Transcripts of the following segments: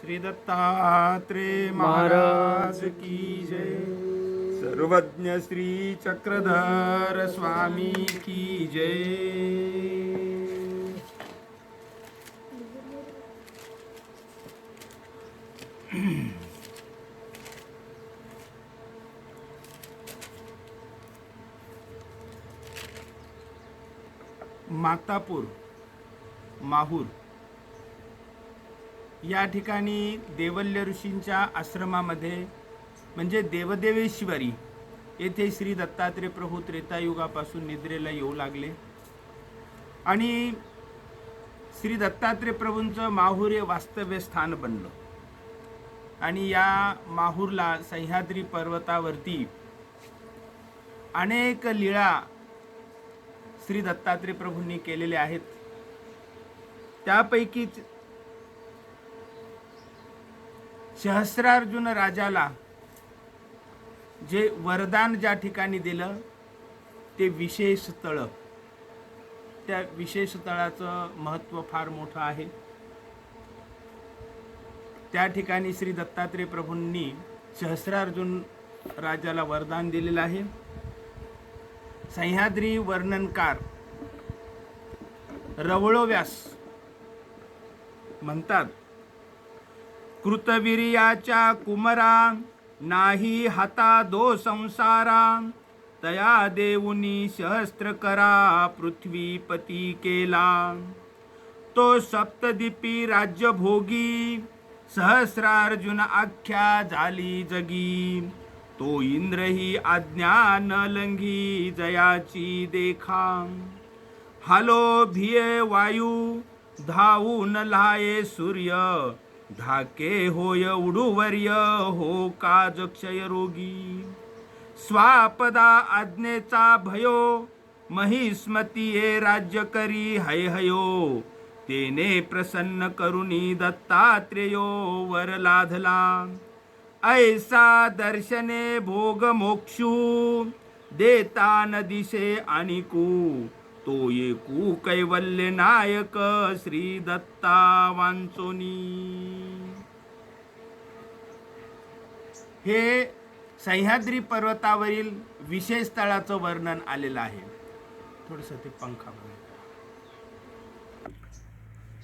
श्री दत्तात्रेय महाराज की जय। सर्वज्ञ श्री चक्रधर स्वामी की जय। मातापूर माहूर या ठिकाणी देवल्य ऋषींच्या आश्रमामध्ये म्हणजे देवदेवेश्वरी येथे श्री दत्तात्रेय प्रभू त्रेतायुगापासून निद्रेला येऊ लागले आणि श्री दत्तात्रेय प्रभूंचं माहूर हे वास्तव्य स्थान बनलं आणि या माहूरला सह्याद्री पर्वतावरती अनेक लीळा श्री दत्तात्रेय प्रभूंनी केलेले आहेत। त्यापैकीच सहस्रार्जुन राजाला जे वरदान ज्या ठिकाणी दिलं ते विशेष तळ, त्या विशेष तळाचं महत्त्व फार मोठं आहे। त्या ठिकाणी श्री दत्तात्रेय प्रभूंनी सहस्रार्जुन राजाला वरदान दिलेलं आहे। सह्याद्री वर्णनकार रवळोव्यास म्हणतात, कृतवीर्याच्या कुमरा नाही हाता दो संसारा, तया देऊनी सहस्त्र करा पृथ्वीपती केला। तो सप्तदीपी राज्य भोगी, सहस्रार्जुन आख्या झाली जगी। तो इंद्र ही आज्ञा न लंघी, जयाची देखा। हालो भिये वायू, धावून लाये सूर्य, धाके होय उडूवर्य, हो काज क्षय रोगी। स्वापदा आज्ञेचा भयो, महिस्मती ये राज्य करी हय हयो। तेने प्रसन्न करुणी दत्तात्रेयो वर लाधला। ऐसा दर्शने भोग मोक्षू, देता न दिशे अनिकू। तो एकू कैवल्य नायक, श्री दत्ता वांचोनी। हे सह्याद्री पर्वतावरील विशेष स्थळाचं वर्णन आलेलं आहे। थोडंसं ते पंखा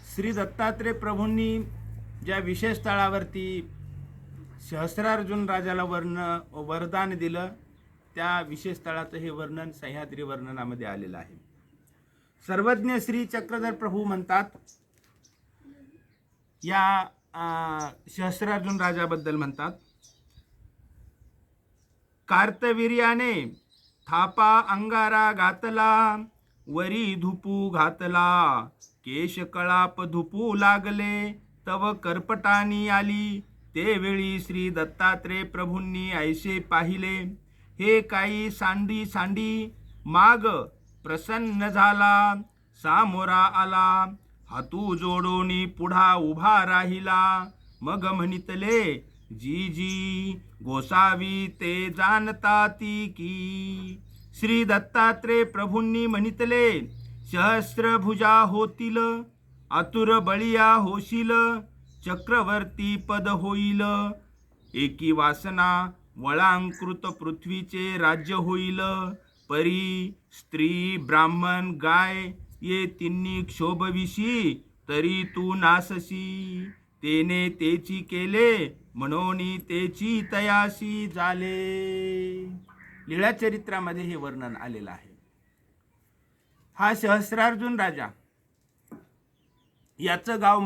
श्री दत्तात्रेय प्रभूंनी ज्या विशेष स्थळावरती सहस्रार्जुन राजाला वरदान दिलं, त्या विशेष स्थळाचं हे वर्णन सह्याद्री वर्णनामध्ये आलेलं आहे। सर्वज्ञ श्री चक्रधर प्रभू म्हणतात, या सहस्रार्जुन राजाबद्दल म्हणतात, कार्तवीर्याने थापा अंगारा घातला, वरी धुपू घातला। केश कळाप धुपू लागले, तव करपटानी आली। ते वेळी श्री दत्तात्रेय प्रभूंनी ऐसे पाहिले, हे काही सांडी सांडी। माग प्रसन्न झाला, सामोरा आला, हातू जोडोनी पुढा उभा राहिला। मग म्हणितले, जी जी गोसावी ते जाणताती की। श्री दत्तात्रेय प्रभूंनी म्हणितले, सहस्रभुजा होतील, आतुर बळिया होशील। चक्रवर्ती पद होईल, एकी वासना वळांकृत पृथ्वीचे राज्य होईल। परी स्त्री ब्राह्मण गाय ये तिन्ही क्षोभविशी, तरी तू नाससी। तेने तेची केले, म्हणून तेची तयासी झाले। लीळाचरित्रामध्ये हे वर्णन आलेलं आहे। हा सहस्रार्जुन राजा, याचं गाव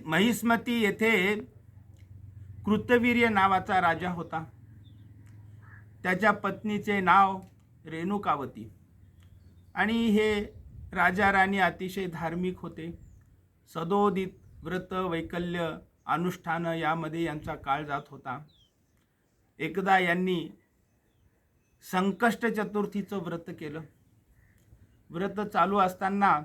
महिस्मती येथे कृतवीर्य नावाचा राजा होता। त्याच्या पत्नीचे नाव रेणुकावती आणि हे राजा राणी अतिशय धार्मिक होते। सदोदित व्रत वैकल्य अनुष्ठान यामध्ये यांचा काळ जात होता। एकदा यांनी संकष्ट चतुर्थीचं व्रत केलं। व्रत चालू असताना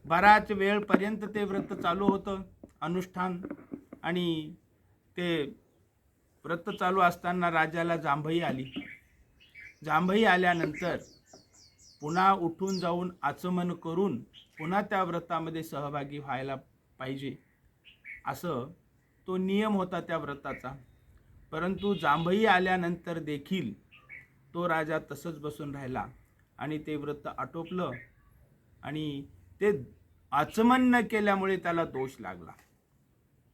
बराच वेळपर्यंत ते व्रत चालू होतं, अनुष्ठान, आणि ते व्रत चालू असताना राजाला जांभई आली। जांभई आल्यानंतर पुन्हा उठून जाऊन आचमन करून पुन्हा त्या व्रतामध्ये सहभागी व्हायला पाहिजे, असं तो नियम होता त्या व्रताचा. परंतु जांभई आल्यानंतर देखील तो राजा तसंच बसून राहिला आणि ते व्रत आटोपलं आणि ते आचमन न केल्यामुळे त्याला दोष लागला.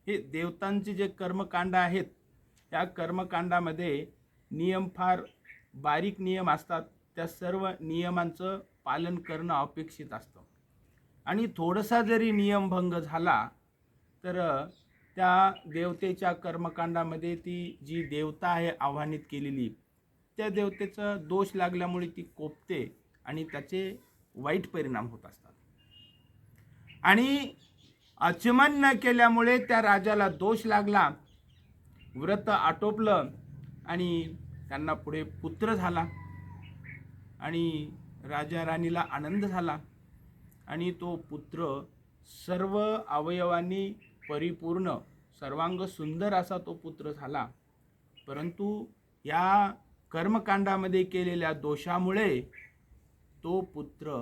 हे देवतांचे जे कर्मकांड आहेत, त्या कर्मकांडामध्ये नियम फार बारीक नियम असतात. त्या सर्व नियमांचं पालन करणं अपेक्षित असतं आणि थोडासा जरी नियमभंग झाला तर त्या देवतेच्या कर्मकांडामध्ये ती जी देवता आहे आव्हानित केलेली, त्या देवतेचा दोष लागल्यामुळे ती कोपते आणि त्याचे वाईट परिणाम होत असतात. आणि आचमन न केल्यामुळे त्या राजाला दोष लागला, व्रत आटोपलं आणि त्यांना पुढे पुत्र झाला आणि राजा राणीला आनंद झाला आणि तो पुत्र सर्व अवयवांनी परिपूर्ण सर्वांग सुंदर असा तो पुत्र झाला. परंतु या कर्मकांडामध्ये केलेल्या दोषामुळे तो पुत्र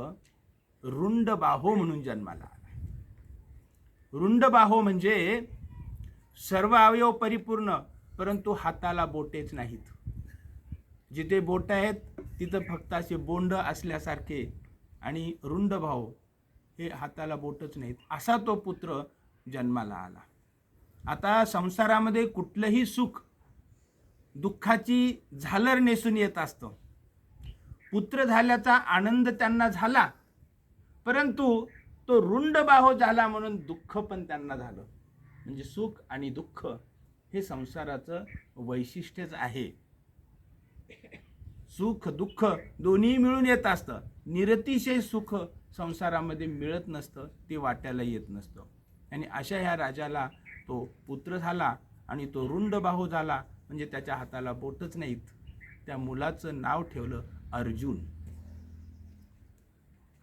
रुंडबाहो म्हणून जन्माला आला. रुंडबाहो म्हणजे सर्व अवयव परिपूर्ण परंतु हाताला बोटेच नाहीत. जिथे बोट आहेत तिथं फक्त असे बोंड असल्यासारखे आणि रुंडबाहो, हे हाताला बोटच नाहीत, असा तो पुत्र जन्माला आला. आता संसारामध्ये कुठलंही सुख दुःखाची झालर नेसून येत असतं. पुत्र झाल्याचा आनंद त्यांना झाला, परंतु तो रुंडबाहो झाला म्हणून दुःख पण त्यांना झालं. म्हणजे सुख आणि दुःख हे संसाराचं वैशिष्ट्यच आहे. सुख दुःख दोन्ही मिळून येत असतं. निरतिशय सुख संसारामध्ये मिळत नसतं, ते वाट्याला येत नसतं. आणि अशा ह्या राजाला तो पुत्र झाला आणि तो रुंडबाहो झाला, म्हणजे त्याच्या हाताला बोटच नाहीत. त्या मुलाचं नाव ठेवलं अर्जुन.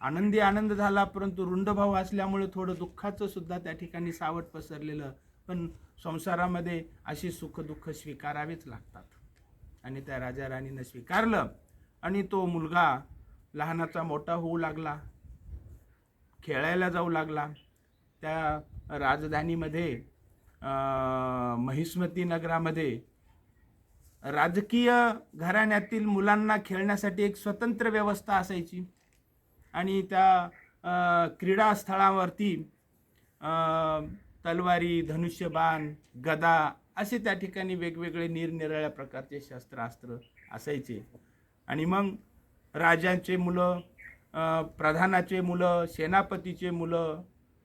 आनंदी आनंद झाला, परंतु रुंडबाहो असल्यामुळे थोडं दुःखाचं सुद्धा त्या ठिकाणी सावट पसरलेलं. पण संसारामध्ये अशी सुख दुःख स्वीकारावेच लागतात आणि त्या राजा राणीनं स्वीकारलं आणि तो मुलगा लहानाचा मोठा होऊ लागला, खेळायला जाऊ लागला. त्या राजधानीमध्ये महिष्मती नगरामध्ये राजकीय घराण्यातील मुलांना खेळण्यासाठी एक स्वतंत्र व्यवस्था असायची आणि त्या क्रीडा स्थळावरती तलवारी, धनुष्यबाण, गदा असे त्या ठिकाणी वेगवेगळे निरनिराळ्या प्रकारचे शस्त्रास्त्र असायचे. आणि मग राजांचे मुलं, प्रधानाचे मुलं, सेनापतीचे मुलं,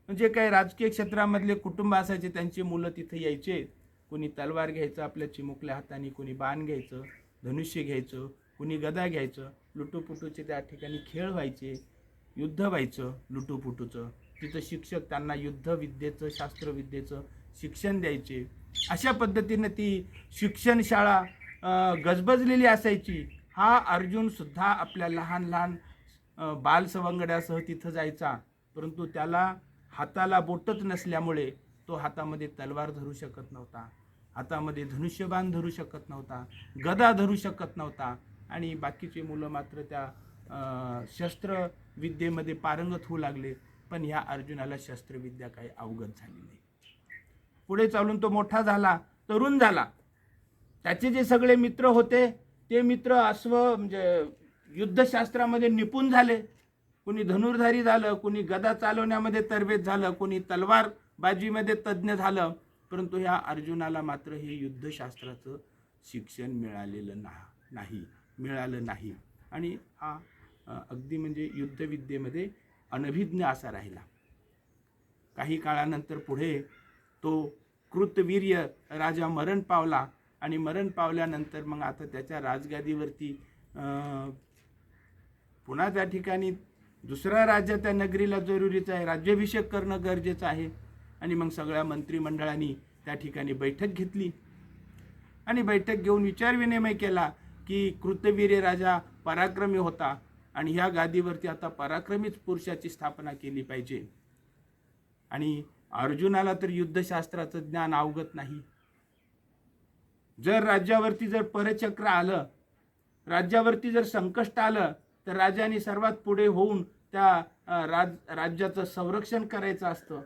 म्हणजे काही राजकीय क्षेत्रामधले कुटुंब असायचे, त्यांची मुलं तिथे यायचे. कोणी तलवार घ्यायचं आपल्या चिमुकल्या हाताने, कोणी बाण घ्यायचं, धनुष्य घ्यायचं, कोणी गदा घ्यायचं. लुटूपुटूचे त्या ठिकाणी खेळ व्हायचे, युद्ध व्हायचं लुटूपुटूचं. तिथं शिक्षक त्यांना युद्धविद्येचं, शास्त्रविद्येचं शिक्षण द्यायचे. अशा पद्धतीने ती शिक्षण शाळा गजबजलेली असायची. हा अर्जुन सुद्धा आपल्या लहान लहान बालसवंगड्यासह तिथं जायचा, परंतु त्याला हाताला बोटच नसल्यामुळे तो हातामध्ये तलवार धरू शकत नव्हता, हातामध्ये धनुष्यबाण धरू शकत नव्हता, गदा धरू शकत नव्हता. आणि बाकीचे मुलं मात्र त्या शस्त्रविद्येमध्ये पारंगत होऊ लागले. पण ह्या अर्जुनाला शस्त्रविद्या काही अवगत झाली नाही. पुढे चालून तो मोठा झाला, तरुण झाला. त्याचे जे सगळे मित्र होते ते मित्र म्हणजे युद्धशास्त्रामध्ये निपुण झाले. कोणी धनुर्धारी झालं, कोणी गदा चालवण्यामध्ये तरबेज झालं, कोणी तलवार बाजीमध्ये तज्ज्ञ झालं. परंतु ह्या अर्जुनाला मात्र हे युद्धशास्त्राचं शिक्षण मिळालं नाही आणि हा अगदी म्हणजे युद्धविद्येमध्ये अनभिज्ञ असा राहिला. काही काळानंतर पुढे तो कृतवीर्य राजा मरण पावला आणि मरण पावल्यानंतर मग आता त्याच्या राजगादीवरती पुन्हा त्या ठिकाणी दुसरा राजा त्या नगरीला जरुरीचा आहे, राज्याभिषेक करणं गरजेचं आहे. आणि मग सगळ्या मंत्रिमंडळांनी त्या ठिकाणी बैठक घेतली आणि बैठक घेऊन विचारविनिमय केला की कृतवीर्य राजा पराक्रमी होता आणि ह्या गादीवरती आता पराक्रमीच पुरुषाची स्थापना केली पाहिजे. आणि अर्जुनाला तर युद्धशास्त्राचं ज्ञान अवगत नाही. जर राज्यावरती जर परचक्र आलं, राज्यावरती जर संकट आलं तर राजाने सर्वात पुढे होऊन त्या राज्याचं संरक्षण करायचं असतं.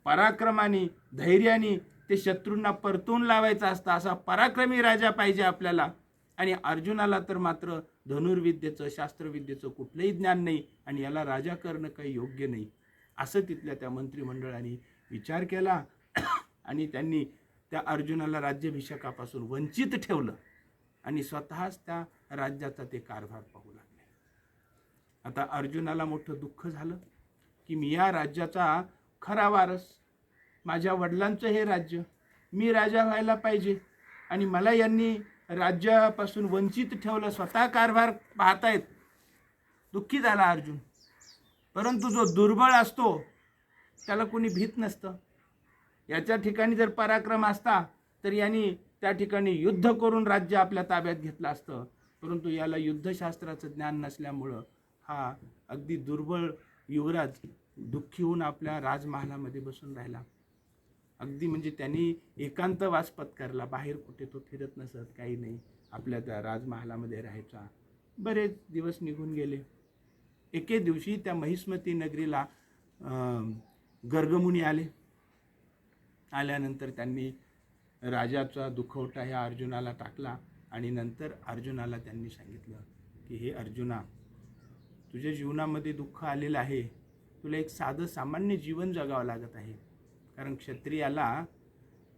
पराक्रमाने, धैर्याने ते शत्रूंना परतून लावायचं असतं. असा पराक्रमी राजा पाहिजे आपल्याला. आणि अर्जुनाला तर मात्र धनुर्विद्येचं, शास्त्रविद्येचं कुठलंही ज्ञान नाही आणि याला राजा करणं काही योग्य नाही, असं तिथल्या त्या मंत्रिमंडळाने विचार केला. आणि त्यांनी त्या अर्जुनाला राज्याभिषेकापासून वंचित ठेवलं आणि स्वतःच त्या राज्याचा ते कारभार पाहू लागले. आता अर्जुनाला मोठं दुःख झालं की मी या राज्याचा खरा वारस, माझ्या वडिलांचं हे राज्य, मी राजा व्हायला पाहिजे आणि मला यांनी राज्यापासून वंचित ठेवलं, स्वतः कारभार पाहतायत. दुःखी झाला अर्जुन. परंतु जो दुर्बळ असतो त्याला कोणी भीत नसतं. याच्या ठिकाणी जर पराक्रम असता तर यांनी त्या ठिकाणी युद्ध करून राज्य आपल्या ताब्यात घेतलं असतं. परंतु याला युद्धशास्त्राचं ज्ञान नसल्यामुळं हा अगदी दुर्बळ युवराज दुःखी होऊन आपल्या राजमहालामध्ये बसून राहिला. अगदी म्हणजे त्यांनी एकांतवास पत्करला. बाहेर कुठे तो फिरत नसत, काही नाही, आपल्या त्या राजमहालामध्ये राहायचा. बरेच दिवस निघून गेले. एके दिवशी त्या महिष्मती नगरीला गर्गमुनी आले. आल्यानंतर त्यांनी राजाचा दुखवटा ह्या अर्जुनाला टाकला आणि नंतर अर्जुनाला त्यांनी सांगितलं की हे अर्जुना, तुझ्या जीवनामध्ये दुःख आलेलं आहे, तुला एक साधं सामान्य जीवन जगावं लागत आहे. कारण क्षत्रियाला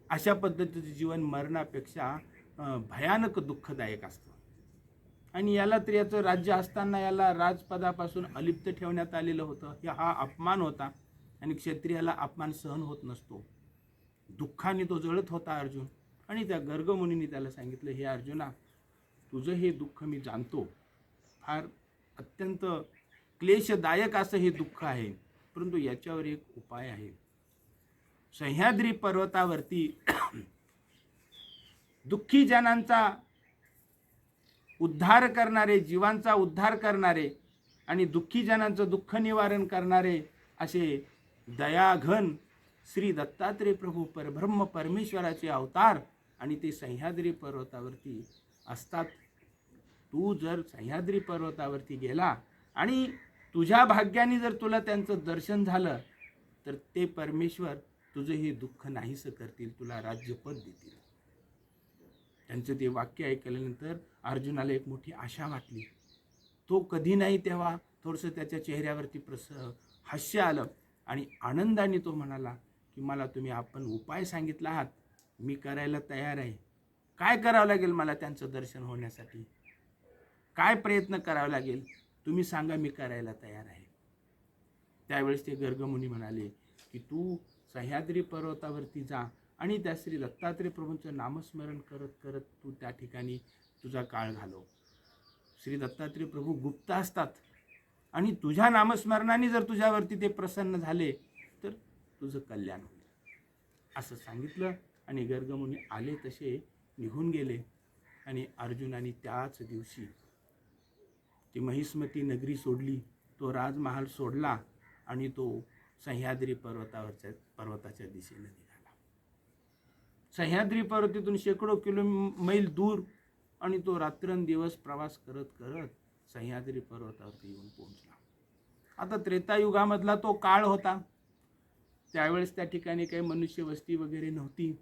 अशा पद्धतीचं जीवन मरणापेक्षा भयानक दुःखदायक असतं. आणि याला तर याचं राज्य असताना याला राजपदापासून अलिप्त ठेवण्यात आलेलं होतं. हा अपमान होता आणि क्षत्रियाला अपमान सहन होत नसतो. दुःखाने तो जळत होता अर्जुन. आणि त्या गर्गमुनीने त्याला सांगितलं, हे अर्जुना, तुझं हे दुःख मी जाणतो, फार अत्यंत क्लेशदायक असं हे दुःख आहे, परंतु याच्यावर एक उपाय आहे. सह्याद्री पर्वतावरती दुःखी जनांचा उद्धार करणारे, जीवांचा उद्धार करणारे आणि दुःखी जनांचं दुःख निवारण करणारे असे दयाघन श्री दत्तात्रेय प्रभू परब्रह्म परमेश्वराचे अवतार आणि ते सह्याद्री पर्वतावरती असतात. तू जर सह्याद्री पर्वतावरती गेला आणि तुझ्या भाग्याने जर तुला त्यांचं दर्शन झालं तर ते परमेश्वर तुझं हे दुःख नाहीसं करतील, तुला राज्यपद देतील. त्यांचं ते वाक्य ऐकल्यानंतर अर्जुनाला एक मोठी आशा वाटली. तो कधी नाही तेव्हा थोडंसं त्याच्या चेहऱ्यावरती हास्य आलं आणि आनंदाने तो म्हणाला की मला तुम्ही आपण उपाय सांगितला आहात, मी करायला तयार आहे. काय करावं लागेल मला त्यांचं दर्शन होण्यासाठी? काय प्रयत्न करावा लागेल? तुम्ही सांगा, मी करायला तयार आहे. त्यावेळेस ते गर्गमुनी म्हणाले की तू सह्याद्री पर्वतावरती जा आणि त्या श्री दत्तात्रेय प्रभूंचं नामस्मरण करत करत तू त्या ठिकाणी तुझा काळ घालव. श्री दत्तात्रेय प्रभू गुप्त असतात आणि तुझ्या नामस्मरणाने जर तुझ्यावरती ते प्रसन्न झाले तर तुझं कल्याण होईल, असं सांगितलं. आणि गर्गमुनी आले तसे निघून गेले. आणि अर्जुनाने त्याच दिवशी ती महिष्मती नगरी सोडली, तो राजमहाल सोडला आणि तो सह्याद्री पर्वताच्या दिशेने निघाला. सह्याद्री पर्वतातून शेकडो मैल दूर आणि तो रात्रंदिवस प्रवास करत करत सह्याद्री पर्वतावरती येऊन पोहोचला. आता त्रेतायुगामधला तो काळ होता. त्यावेळेस त्या ठिकाणी काही मनुष्य वस्ती वगैरे नव्हती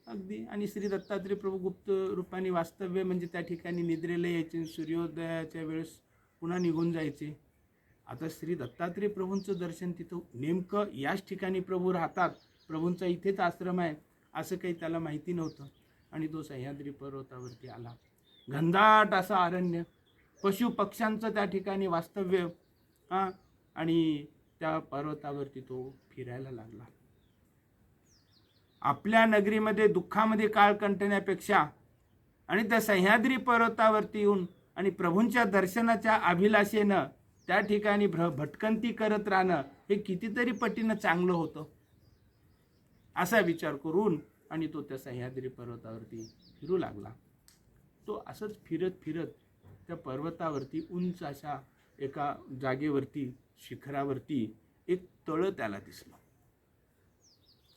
अगदी. आणि श्री दत्तात्रेय प्रभू गुप्त रूपाने वास्तव्य म्हणजे त्या ठिकाणी निद्रेला यायचे, सूर्योदयाच्या वेळेस पुन्हा निघून जायचे. आता श्री दत्तात्रेय प्रभूंचं दर्शन तिथं नेमकं याच ठिकाणी प्रभू राहतात, प्रभूंचा इथेच आश्रम आहे असं काही त्याला माहिती नव्हतं. आणि तो सह्याद्री पर्वतावरती आला. घनदाट असं अरण्य, पशु पक्ष्यांचं त्या ठिकाणी वास्तव्य. आणि त्या पर्वतावरती तो फिरायला लागला. आपल्या नगरीमध्ये दुःखामध्ये काळ कंटण्यापेक्षा आणि त्या सह्याद्री पर्वतावरती येऊन आणि प्रभूंच्या दर्शनाच्या अभिलाषेनं त्या ठिकाणी भटकंती करत राहणं हे कितीतरी पटीनं चांगलं होतं, असा विचार करून आणि तो त्या सह्याद्री पर्वतावरती फिरू लागला. तो असंच फिरत फिरत त्या पर्वतावरती उंच अशा एका जागेवरती, शिखरावरती एक तळं त्याला दिसलं.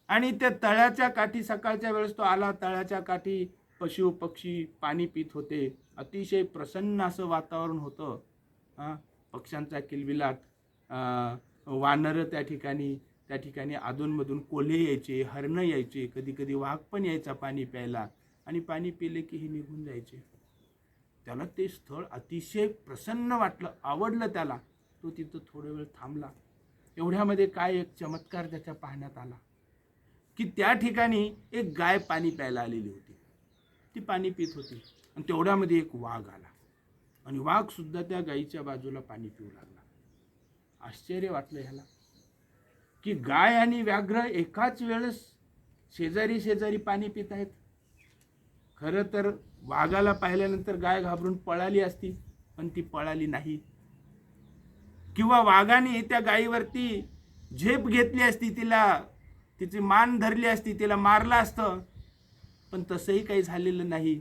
आणि त्या तळ्याच्या काठी सकाळच्या वेळेस तो आला. तळ्याच्या काठी पशु पक्षी पाणी पित होते. अतिशय प्रसन्न असं वातावरण होतं. पक्ष्यांचा किलबिलाट, वानरं त्या ठिकाणी अधूनमधून कोल्हे यायचे, हरणं यायचे, कधी कधी वाघ पण यायचा पाणी प्यायला, आणि पाणी पिले की हे निघून जायचे. त्याला ते स्थळ अतिशय प्रसन्न वाटलं, आवडलं त्याला. तो तिथं थोडा वेळ थांबला. एवढ्यामध्ये काय एक चमत्कार त्याच्या पाहण्यात आला की त्या ठिकाणी एक गाय पाणी प्यायला आलेली होती. ती पाणी पित होती आणि तेवढ्यामध्ये एक वाघ आला आणि वाघ सुद्धा त्या गायीच्या बाजूला पाणी पिऊ लागला. आश्चर्य वाटलं ह्याला की गाय आणि व्याघ्र एकाच वेळेस शेजारी शेजारी पाणी पित आहेत. खरं तर वाघाला पाहिल्यानंतर गाय घाबरून पळाली असती, पण ती पळाली नाही. किंवा वाघाने त्या गायीवरती झेप घेतली असती, तिची मान धरली असती, तिला मारलं असतं, पण तसंही काही झालेलं नाही.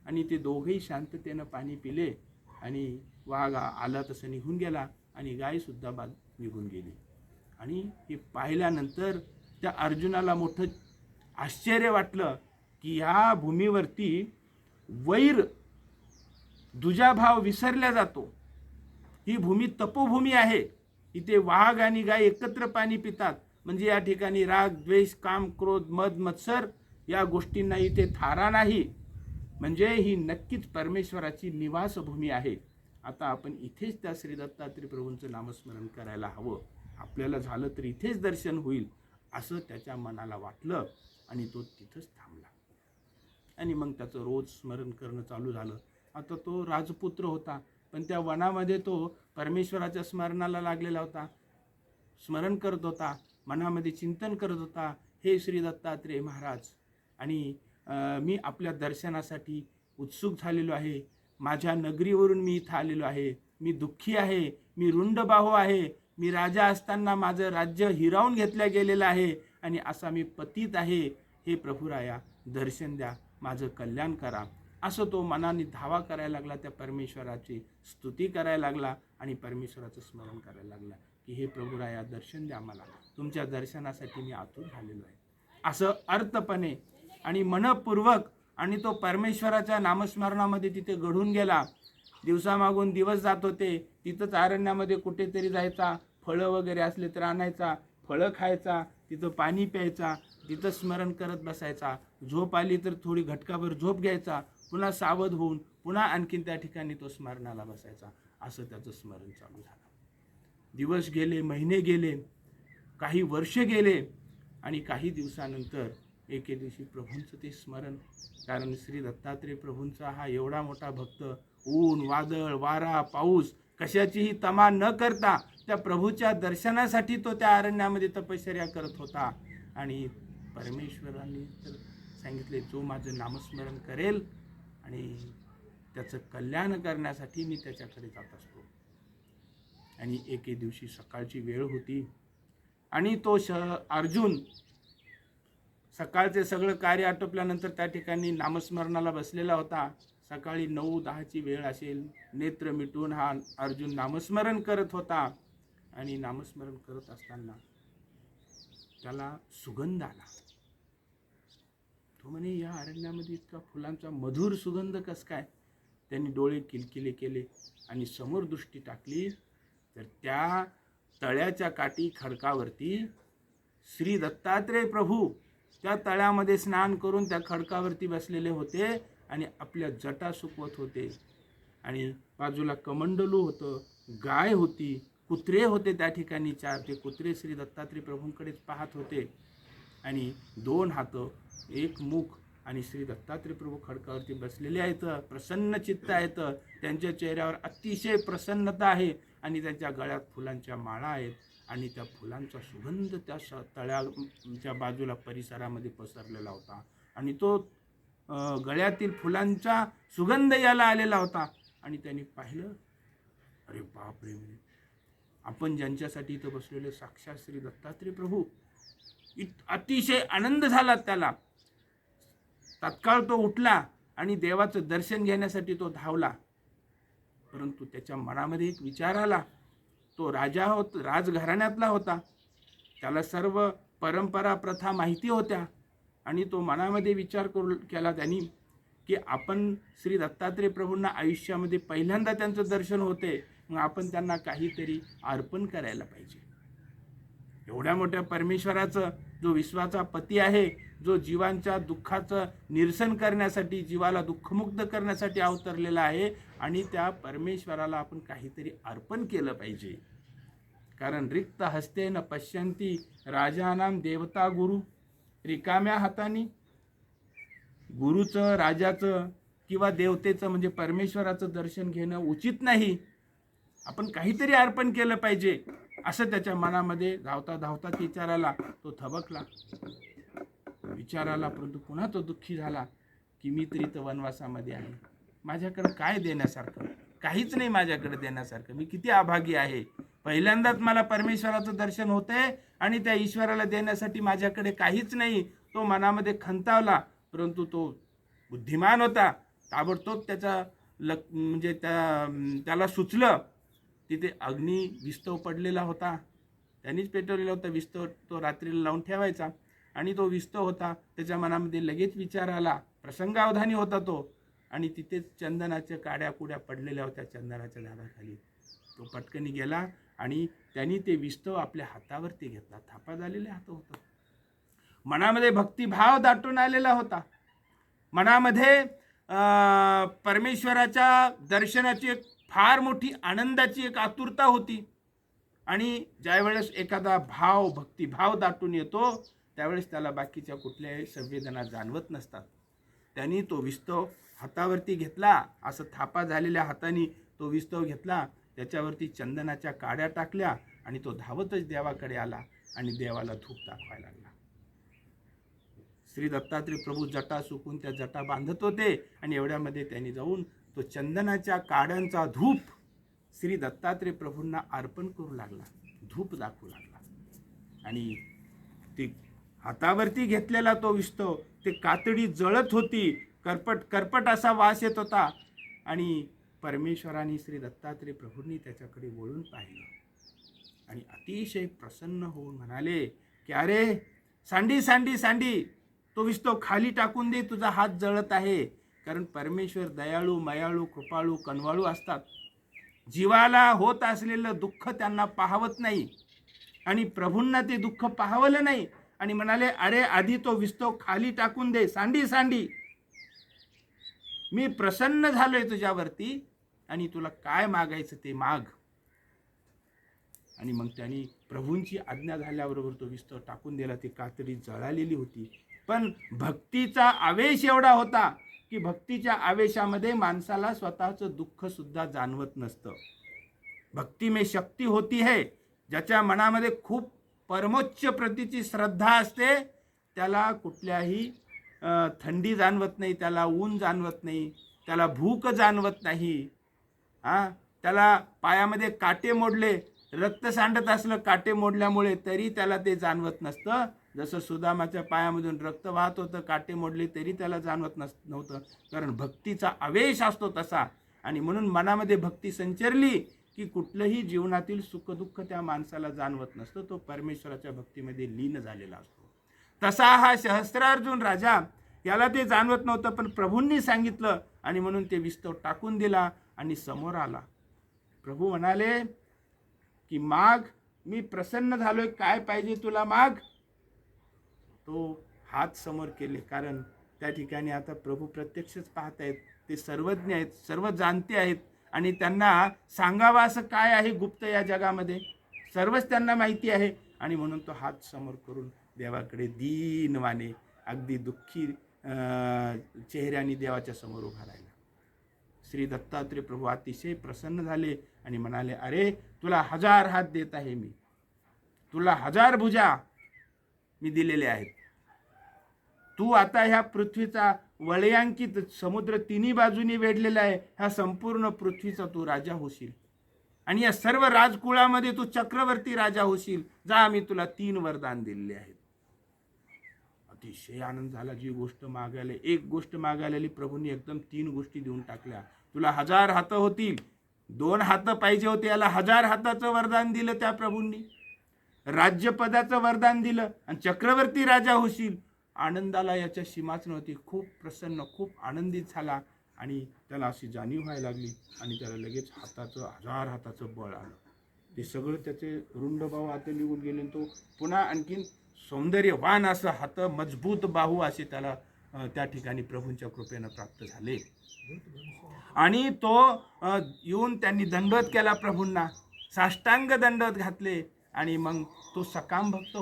आणि ते दोघेही शांततेनं पाणी पिले आणि वाघ आला तसं निघून गेला आणि गाय सुद्धा निघून गेली. आणि हे पाहिल्यानंतर त्या अर्जुनाला मोठं आश्चर्य वाटलं की ह्या भूमीवरती वैर दुजाभाव विसरला जातो. ही भूमी तपोभूमी आहे. इथे वाघ आणि गाय एकत्र पाणी पितात. म्हणजे या ठिकाणी राग, द्वेष, काम, क्रोध, मद, मत्सर या गोष्टींना इथे थारा नाही. म्हणजे ही नक्कीच परमेश्वराची निवासभूमी आहे. आता आपण इथेच त्या श्री दत्तात्रय प्रभूंचं नामस्मरण करायला हवं. आपल्याला झालं तर इथेच दर्शन होईल असं त्याच्या मनाला वाटलं आणि तो तिथंच थांबला. आणि मग त्याचं रोज स्मरण करणं चालू झालं. आता तो राजपुत्र होता, पण त्या वनामध्ये तो परमेश्वराच्या स्मरणाला लागलेला होता. स्मरण करत होता, मनामध्ये चिंतन करत होता, हे श्री दत्तात्रय महाराज, आणि मी आपल्या दर्शनासाठी उत्सुक झालेलो आहे. माझ्या नगरीवरून मी इथं आलेलो आहे. मी दुःखी आहे, मी रुंडबाहू आहे, मी राजा असताना माझं राज्य हिरावून घेतलं गेलेलं आहे आणि असा मी पतित आहे. हे प्रभुराया, दर्शन द्या, माझं कल्याण करा. असं तो मनाने धावा करायला लागला. त्या परमेश्वराची स्तुती करायला लागला आणि परमेश्वराचं स्मरण करायला लागला की हे प्रभुराया, दर्शन द्या मला, तुमच्या दर्शनासाठी मी आतुर झालेलो आहे. असं अर्थपणे आणि मनपूर्वक आणि तो परमेश्वराच्या नामस्मरणामध्ये तिथे घडून गेला. दिवसामागून दिवस जात होते. तिथंच अरण्यामध्ये कुठेतरी जायचा, फळं वगैरे असले तर आणायचा, फळं खायचा, तिथं पाणी प्यायचा, तिथं स्मरण करत बसायचा. झोप आली तर थोडी घटकाभर झोप घ्यायचा, पुन्हा सावध होऊन पुन्हा आणखीन त्या ठिकाणी तो स्मरणाला बसायचा. असं त्याचं स्मरण चालू झालं. दिवस गेले, महिने गेले, काही वर्ष गेले आणि काही दिवसानंतर एके दिवशी प्रभूंचं ते स्मरण, कारण श्री दत्तात्रय प्रभूंचा हा एवढा मोठा भक्त, ऊन, वादळ, वारा, पाऊस कशाचीही तमा न करता त्या प्रभूच्या दर्शनासाठी तो त्या अरण्यामध्ये तपश्चर्या करत होता. आणि परमेश्वराने तर सांगितले, जो माझं नामस्मरण करेल आणि त्याचं कल्याण करण्यासाठी मी त्याच्याकडे जात असतो. आणि एके दिवशी सकाळची वेळ होती आणि तो अर्जुन सकाळचे सगळं कार्य आटोपल्यानंतर त्या ठिकाणी नामस्मरणाला बसलेला होता. सकाळी 9-10ची वेळ असेल. नेत्र मिटून हा अर्जुन नामस्मरण करत होता आणि नामस्मरण करत असताना त्याला सुगंध आला. तो म्हणे, या अरण्यामध्ये इतका फुलांचा मधुर सुगंध कस काय? त्यांनी डोळे किलकिले केले आणि समोर दृष्टी टाकली तर त्या तळ्याच्या काठी खडकावरती श्री दत्तात्रय प्रभू त्या तळ्यामध्ये स्नान करून त्या खडकावरती बसलेले होते आणि आपल्या जटा सुकवत होते. आणि बाजूला कमंडलू होतं, गाय होती, कुत्रे होते त्या ठिकाणी 4. ते कुत्रे श्री दत्तात्रय प्रभूंकडेच पाहत होते. आणि 2 हात, 1 मुख, आणि श्री दत्तात्रय प्रभू खडकावरती बसलेले आहेत, प्रसन्न चित्त आहेत. त्यांच्या चेहऱ्यावर अतिशय प्रसन्नता आहे आणि त्यांच्या गळ्यात फुलांच्या माळा आहेत आणि त्या फुलांचा सुगंध त्या तळ्याच्या बाजूला परिसरामध्ये पसरलेला होता. आणि तो गळ्यातील फुलांचा सुगंध याला आलेला होता. आणि त्यांनी पाहिलं, अरे बापरे, आपण ज्यांच्यासाठी इथं बसलेले साक्षात श्री दत्तात्रय प्रभू. अतिशय आनंद झाला त्याला. तात्काळ तो उठला आणि देवाचं दर्शन घेण्यासाठी तो धावला. परंतु त्याच्या मनामध्ये एक विचार आला. तो राजघराण्यातला होता. त्याला सर्व परंपरा, प्रथा माहिती होत्या. आणि तो मनामध्ये विचार केला त्यांनी की आपण श्री दत्तात्रय प्रभूंना आयुष्यामध्ये पहिल्यांदा त्यांचं दर्शन होते. मग आपण त्यांना काहीतरी अर्पण करायला पाहिजे. एवढ्या मोठ्या परमेश्वराचं, जो विश्वाचा पती आहे, जो जीवांच्या दुःखाचं निरसन करण्यासाठी, जीवाला दुःखमुक्त करण्यासाठी अवतरलेला आहे, आणि त्या परमेश्वराला आपण काहीतरी अर्पण केलं पाहिजे. कारण रिक्त हस्ते न पश्यंती राजानाम देवता गुरु. रिकाम्या हाताने गुरुचं, राजाचं किंवा देवतेचं म्हणजे परमेश्वराचं दर्शन घेणं उचित नाही. आपण काहीतरी अर्पण केलं पाहिजे, असं त्याच्या मनामध्ये धावता धावताच विचाराला तो थबकला. विचाराला, परंतु पुन्हा तो दुःखी झाला की मी तरी तर वनवासामध्ये आहे, माझ्याकडे काय देण्यासारखं? काहीच नाही माझ्याकडे देण्यासारखं. मी किती अभागी आहे. पहिल्यांदाच मला परमेश्वराचं दर्शन होतंय आणि त्या ईश्वराला देण्यासाठी माझ्याकडे काहीच नाही. तो मनामध्ये खंतावला, परंतु तो बुद्धिमान होता. ताबडतोब त्याचा म्हणजे त्याला सुचलं. तिथे अग्नी विस्तव पडलेला होता, त्यांनीच पेटवलेला होता. विस्तव तो रात्रीला लावून ठेवायचा, आणि तो विस्तव होता. त्याच्या मनामध्ये लगेच विचार आला, प्रसंगावधानी होता तो, आणि तिथेच चंदनाच्या काड्या कुड्या पडलेल्या होत्या चंदनाच्या झाडाखाली. तो पटकनी गेला आणि त्यांनी ते विस्तव आपल्या हातावरती घेतला. थापा झालेले हात होतं. मनामध्ये भक्तिभाव दाटून आलेला होता. मनामध्ये परमेश्वराच्या दर्शनाची एक फार मोठी आनंदाची एक आतुरता होती. आणि ज्यावेळेस एखादा भक्तिभाव दाटून येतो, त्यावेळेस त्याला बाकीच्या कुठल्याही संवेदना जाणवत नसतात. त्यांनी तो विस्तव हातावरती घेतला. असं थापा झालेल्या हाताने तो विस्तव घेतला, त्याच्यावरती चंदनाच्या काड्या टाकल्या, आणि तो धावतच देवाकडे आला आणि देवाला धूप दाखवायला लागला. श्री दत्तात्रय प्रभू जटा सुकून त्या जटा बांधत होते, आणि एवढ्यामध्ये त्यांनी जाऊन तो चंदनाच्या काड्यांचा धूप श्री दत्तात्रय प्रभूंना अर्पण करू लागला, धूप दाखवू लागला. आणि ती हातावरती घेतलेला तो विस्तव, ते कातडी जळत होती, करपट असा वास येत होता. आणि परमेश्वराने श्री दत्तात्रय प्रभूंनी त्याच्याकडे वळून पाहिलं आणि अतिशय प्रसन्न होऊन म्हणाले की अरे सांडी सांडी सांडी, तो विस्तव खाली टाकून दे, तुझा हात जळत आहे. कारण परमेश्वर दयाळू, मयाळू, कृपाळू, कनवाळू असतात. जीवाला होत असलेलं दुःख त्यांना पाहवत नाही, आणि प्रभूंना ते दुःख पाहवलं नाही. आणि म्हणाले अरे आधी तो विस्तव खाली टाकून दे, सांडी सांडी, मी प्रसन्न झालोय तुझ्यावरती, आणि तुला काय मागायचं ते माग. आणि मग त्यांनी प्रभूंची आज्ञा झाल्याबरोबर तो विस्तव टाकून दिला. ती कातडी जळालेली होती, पण भक्तीचा आवेश एवढा होता की भक्तीच्या आवेशामध्ये माणसाला स्वतःचं दुःख सुद्धा जाणवत नसतं. भक्ती में शक्ती होती है. ज्याच्या मनामध्ये खूप परमोच्च प्रतीची श्रद्धा असते, त्याला कुठल्याही थंडी जाणवत नाही, त्याला ऊन जाणवत नाही, त्याला भूक जाणवत नाही. त्याला पायामध्ये काटे मोडले, रक्त सांडत असलं काटे मोडल्यामुळे, तरी त्याला ते जाणवत नसतं. जसं सुदामाच्या पायामधून रक्त वाहत होतं, काटे मोडले तरी त्याला जाणवत नव्हतं. कारण भक्तीचा आवेश असतो तसा. आणि म्हणून मनामध्ये भक्ती संचरली की कुठलंही जीवनातील सुखदुःख त्या माणसाला जाणवत नसतं. तो परमेश्वराच्या भक्तीमध्ये लीन झालेला असतो. तसा हा सहस्त्रार्जुन राजा, याला ते जाणवत नव्हतं, पण प्रभूंनी सांगितलं आणि म्हणून ते विस्तव टाकून दिला आणि समोर आला. प्रभू म्हणाले की माग, मी प्रसन्न झालोय, काय पाहिजे तुला माग. तो हात समोर केले, कारण त्या ठिकाणी आता प्रभू प्रत्यक्षच पाहत आहेत. ते सर्वज्ञ आहेत, सर्व जाणते आहेत, आणि त्यांना सांगावं असं काय आहे गुप्त या जगामध्ये, सर्वच त्यांना माहिती आहे. आणि म्हणून तो हात समोर करून देवाकडे दीनवाने, अगदी दुःखी चेहऱ्याने देवाच्या समोर उभा राहिला. श्री दत्तात्रय प्रभू अतिशय प्रसन्न झाले आणि म्हणाले अरे तुला 1000 हात देत आहे मी, तुला 1000 भुजा मी दिलेले आहेत. तू आता ह्या पृथ्वीचा वलयांकित, समुद्र तिन्ही बाजूनी वेढलेला आहे, ह्या संपूर्ण पृथ्वीचा तू राजा होशील, आणि या सर्व राजकुळामध्ये तू चक्रवर्ती राजा होशील. जा, मी तुला 3 वरदान दिलेले आहेत. अतिशय आनंद झाला. जी गोष्ट मागायला, एक गोष्ट मागायला प्रभूंनी एकदम 3 गोष्टी देऊन टाकल्या. तुला 1000 हात होतील, 2 हात पाहिजे होते, याला 1000 हाताचं वरदान दिलं त्या प्रभूंनी. राज्यपदाचं वरदान दिलं आणि चक्रवर्ती राजा होशील. आनंदाला याच्या सीमाच नव्हती. खूप प्रसन्न, खूप आनंदित झाला आणि त्याला अशी जाणीव व्हायला लागली आणि त्याला लगेच हजार हाताचं बळ आलं. ते सगळं त्याचे रुंड बाहू हात निघून गेले आणि तो पुन्हा आणखीन सौंदर्यवान असं हात, मजबूत बाहू असे त्याला त्या ठिकाणी प्रभूंच्या कृपेनं प्राप्त झाले. आणि तो येऊन त्यांनी दंडवत केला प्रभूंना, साष्टांग दंडवत घातले. आणि मग तो सकाम भक्त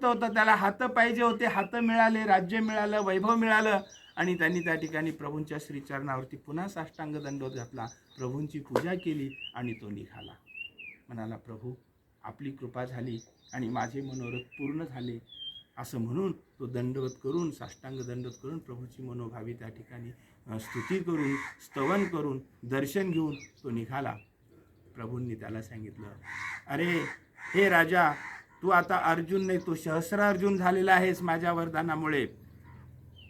होता. त्याला हात पाहिजे होते, हात मिळाले, राज्य मिळालं, वैभव मिळालं. आणि त्यांनी त्या ठिकाणी प्रभूंच्या श्रीचरणावरती पुन्हा साष्टांग दंडवत घातला, प्रभूंची पूजा केली आणि तो निघाला. म्हणाला, प्रभू आपली कृपा झाली आणि माझे मनोरथ पूर्ण झाले. असं म्हणून तो दंडवत करून, साष्टांग दंडवत करून, प्रभूची मनोभावी त्या ठिकाणी स्तुती करून, स्तवन करून, दर्शन घेऊन तो निघाला. प्रभूंनी त्याला सांगितलं, अरे हे राजा, तू आता अर्जुन नाही, तू सहस्रार्जुन झालेला आहेस माझ्या वरदानामुळे.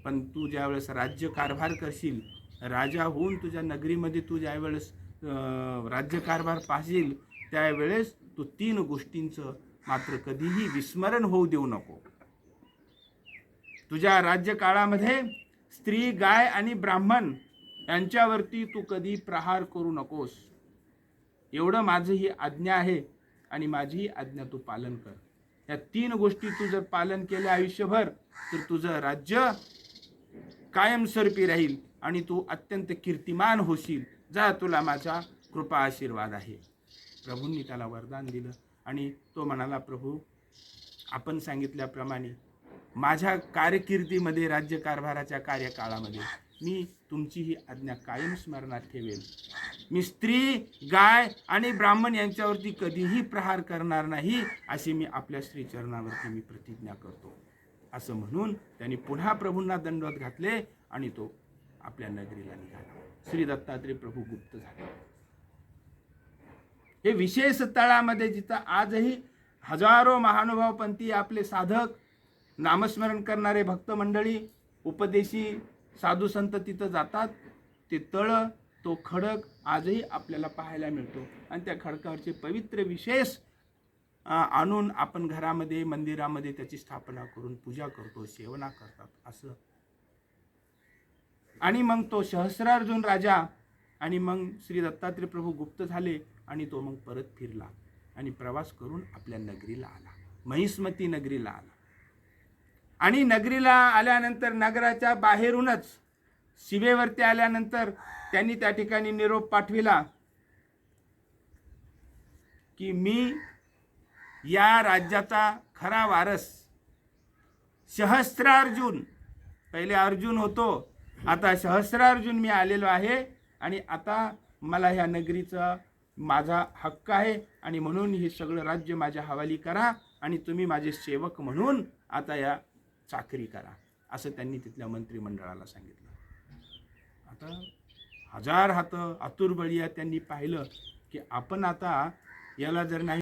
पण तू ज्यावेळेस राज्य कारभार करशील, राजा होऊन तुझ्या नगरीमध्ये तू ज्यावेळेस राज्यकारभार पाहशील, त्यावेळेस तू 3 गोष्टींचं मात्र कधीही विस्मरण होऊ देऊ नको. तुझ्या राज्यकाळामध्ये स्त्री, गाय आणि ब्राह्मण यांच्यावरती तू कधी प्रहार करू नकोस. एवढं माझी ही आज्ञा आहे आणि माझी ही आज्ञा तू पालन कर. या 3 गोष्टी तू जर पालन केल्या आयुष्यभर, तर तुझं राज्य कायमस्वरूपी राहील आणि तू अत्यंत कीर्तिमान होशील. जा, तुला माझा कृपा आशीर्वाद आहे. प्रभूंनी त्याला वरदान दिलं आणि तो म्हणाला, प्रभू आपण सांगितल्याप्रमाणे माझ्या कारकिर्दीमध्ये, राज्यकारभाराच्या कार्यकाळामध्ये मी तुमची ही आज्ञा कायम स्मरणात ठेवेल. मी स्त्री, गाय आणि ब्राह्मण यांच्यावरती कधीही प्रहार करणार नाही, अशी मी आपल्या श्रीचरणावरती मी प्रतिज्ञा करतो. असं म्हणून त्यांनी पुन्हा प्रभूंना दंडवत घातले आणि तो आपल्या नगरीला निघाला. श्री दत्तात्रय प्रभू गुप्त झाले. हे विशेष तळामध्ये जिथं आजही हजारो महानुभाव पंथी, आपले साधक, नामस्मरण करणारे भक्त मंडळी, उपदेशी साधू संत तिथं जातात, ते तळ, तो खडक आजही आपल्याला पाहायला मिळतो. आणि त्या खडकावरचे पवित्र विशेष आणून आपण घरामध्ये, मंदिरामध्ये त्याची स्थापना करून पूजा करतो, सेवना करतात असं. आणि मग तो सहस्रार्जुन राजा आणि मग श्री दत्तात्रय प्रभू गुप्त झाले आणि तो मग परत फिरला आणि प्रवास करून आपल्या नगरीला आला, महिष्मती नगरीला आला. आणि नगरीला आल्यानंतर नगराच्या बाहेरूनच शिवेवरती आल्यानंतर त्यांनी त्या ठिकाणी निरोप पाठविला की मी या राज्याचा खरा वारस, सहस्रार्जुन, पहिले अर्जुन होतो, आता सहस्रार्जुन मी आलेलो आहे आणि आता मला ह्या नगरीचा माझा हक्क आहे आणि म्हणून हे सगळं राज्य माझ्या हवाली करा आणि तुम्ही माझे सेवक म्हणून आता या चाकरी करा, असं त्यांनी तिथल्या मंत्रिमंडळाला सांगितलं. आता हजार हात आतुरबळीया त्यांनी पाहिलं की आपण आता याला जर नाही